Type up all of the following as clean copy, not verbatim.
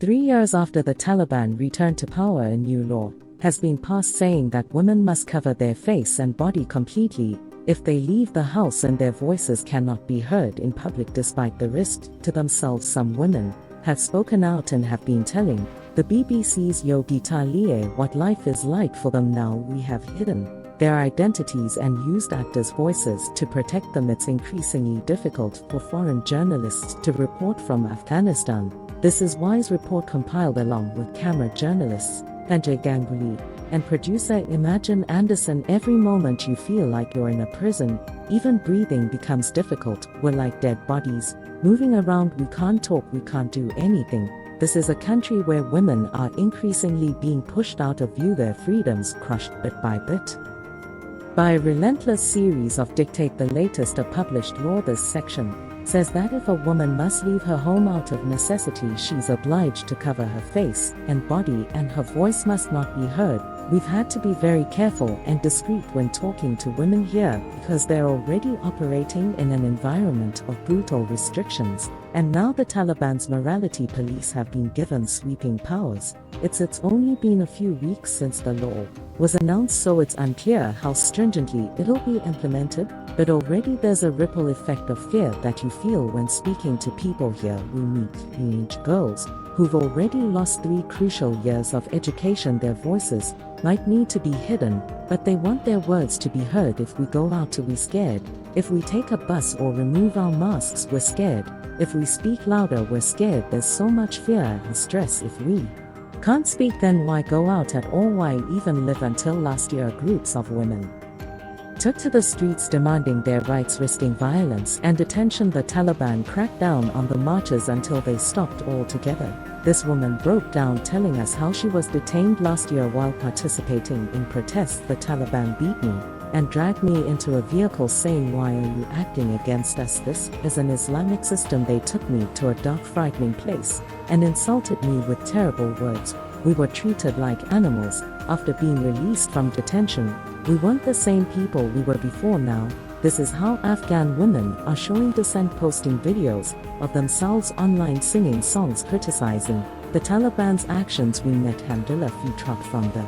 3 years after the Taliban returned to power, a new law has been passed saying that women must cover their face and body completely if they leave the house, and their voices cannot be heard in public despite the risk to themselves. Some women have spoken out and have been telling the BBC's Yogi Talie what life is like for them now. We have hidden their identities and used actors' voices to protect them. It's increasingly difficult for foreign journalists to report from Afghanistan. This is Why's report compiled along with camera journalists Sanjay Ganguly and producer Imogen Anderson. Every moment you feel like you're in a prison. Even breathing becomes difficult. We're like dead bodies, moving around. We can't talk, we can't do anything. This is a country where women are increasingly being pushed out of view, their freedoms crushed bit by bit by a relentless series of dictates. The latest a published law. This section says that if a woman must leave her home out of necessity, she's obliged to cover her face and body, and her voice must not be heard. We've had to be very careful and discreet when talking to women here because they're already operating in an environment of brutal restrictions, and now the Taliban's morality police have been given sweeping powers. It's only been a few weeks since the law was announced, so it's unclear how stringently it'll be implemented, but already there's a ripple effect of fear that you feel when speaking to people here. We meet teenage girls who've already lost 3 crucial years of education. Their voices might need to be hidden, but they want their words to be heard. If we go out, we're scared. If we take a bus or remove our masks, we're scared. If we speak louder, we're scared. There's so much fear and stress. If we can't speak, then why go out at all? Why even live? Until last year, groups of women took to the streets demanding their rights, risking violence and detention. The Taliban cracked down on the marches until they stopped altogether. This woman broke down, telling us how she was detained last year while participating in protests. The Taliban beat me and dragged me into a vehicle, saying, "Why are you acting against us? This is an Islamic system." They took me to a dark, frightening place and insulted me with terrible words. We were treated like animals after being released from detention. We weren't the same people we were before now. This is how Afghan women are showing dissent, posting videos of themselves online, singing songs criticizing the Taliban's actions. We met Hamdullah Fitraq from the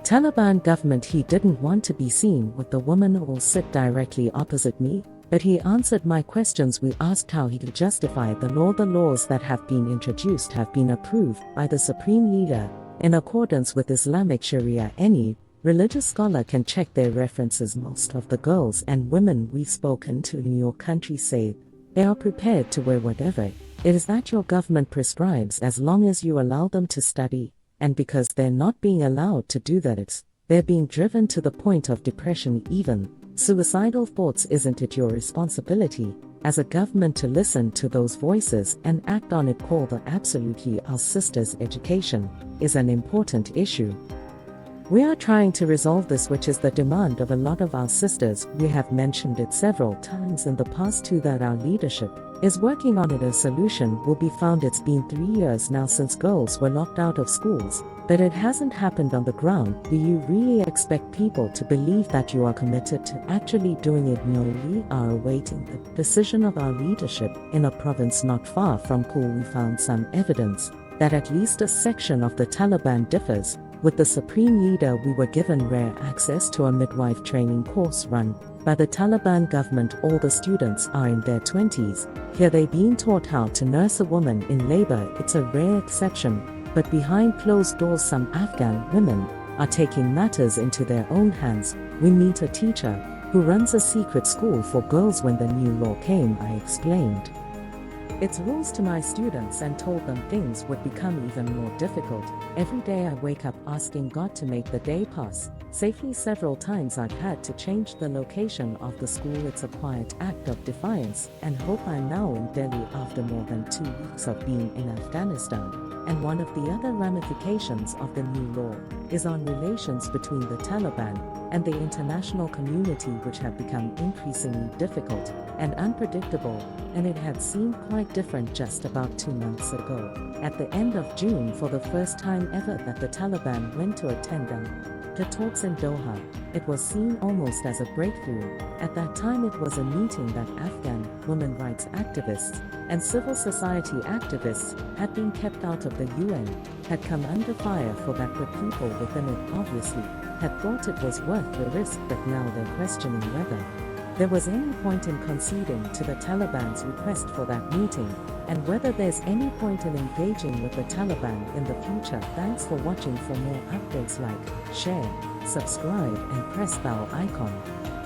Taliban government. He didn't want to be seen with the woman or sit directly opposite me, but he answered my questions. We asked how he could justify the law. The laws that have been introduced have been approved by the supreme leader in accordance with Islamic Sharia. Any religious scholar can check their references. Most of the girls and women we've spoken to in your country say they are prepared to wear whatever it is that your government prescribes, as long as you allow them to study. And because they're not being allowed to do that, they're being driven to the point of depression, even suicidal thoughts. Isn't it your responsibility as a government to listen to those voices and act on it? Call the absolutely. Our sisters' education is an important issue. We are trying to resolve this, which is the demand of a lot of our sisters. We have mentioned it several times in the past too, that our leadership is working on it. A solution will be found. It's been 3 years now since girls were locked out of schools, but it hasn't happened on the ground. Do you really expect people to believe that you are committed to actually doing it? No, we are awaiting the decision of our leadership. In a province not far from Kabul, we found some evidence that at least a section of the Taliban differs with the supreme leader. We were given rare access to a midwife training course run by the Taliban government. All the students are in their 20s. Here they're being taught how to nurse a woman in labor. It's a rare exception, but behind closed doors some Afghan women are taking matters into their own hands. We meet a teacher who runs a secret school for girls. When the new law came, I explained its rules to my students and told them things would become even more difficult. Every day I wake up asking God to make the day pass safely. Several times I've had to change the location of the school. It's a quiet act of defiance and hope. I'm now in Delhi after more than 2 weeks of being in Afghanistan. And one of the other ramifications of the new law is on relations between the Taliban and the international community, which have become increasingly difficult and unpredictable, and it had seemed quite different just about 2 months ago. At the end of June, for the first time ever, that the Taliban went to attend the talks in Doha. It was seen almost as a breakthrough. At that time it was a meeting that Afghan women rights activists, and civil society activists had been kept out of the UN, had come under fire for that the people within it obviously had thought it was worth the risk, but now they're questioning whether there was any point in conceding to the Taliban's request for that meeting, and whether there's any point in engaging with the Taliban in the future. Thanks for watching. For more updates, like, share, subscribe and press bell icon.